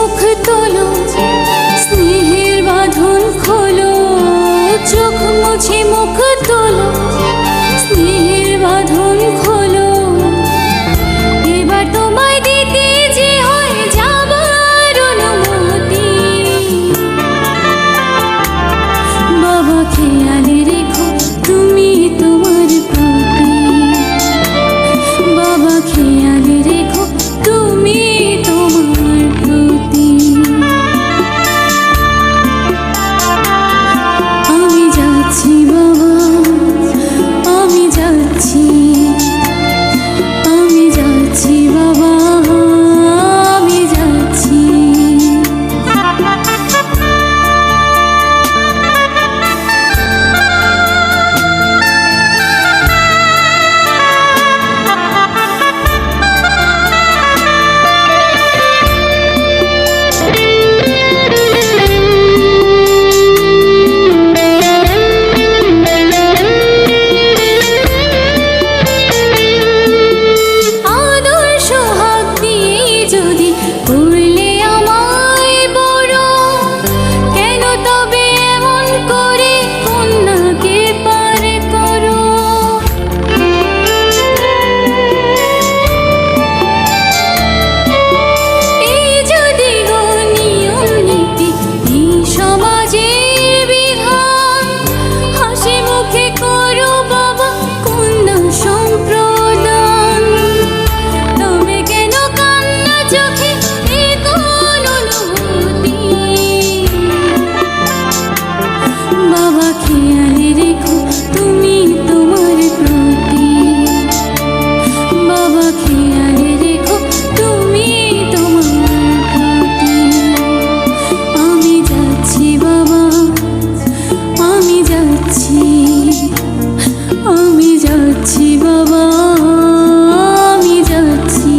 মুখ তোলো, স্নেহের বাঁধন খোলো। চোখ মুছে মুখ তোলো, স্নেহের বাঁধন খোলো। এবার তোমায় দিতে যে হয়ে যাবার অনুমতি। বাবা খেয়ালে রেখো তুমি তোমার প্রতি। বাবা খেয়ালে রেখো তুমি তোমার প্রতি। আমি যাচ্ছি বাবা, আমি যাচ্ছি, আমি যাচ্ছি বাবা, আমি যাচ্ছি। আদর্শ হাত দিয়ে যদি করলে আমায় বড়, কেন তবে এমন করে কন্যাকে পার করো? এই যদি গো নিয়ম নীতি, এই সমাজের বিধান, হাসি মুখে করো বাবা কন্যা সম্প্রদান। তবে কেন কান্না চোখে এ কোন অনুভূতি? বাবা খেয়ালে রেখো তুমি তোমার প্রতি। বাবা খেয়ালে রেখো তুমি তোমার প্রতি। আমি যাচ্ছি বাবা, আমি যাচ্ছি, আমি যাচ্ছি বাবা, আমি যাচ্ছি।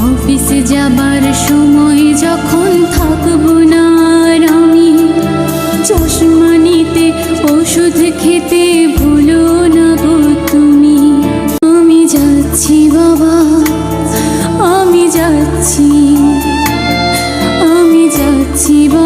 অফিসে যাবার সময় যখন থাকবো না আর আমি, চশমা নিতে ওষুধ খেতে ভুলো না গো তুমি। আমি যাচ্ছি বাবা, আমি যাচ্ছি, আমি যাচ্ছি বাবা।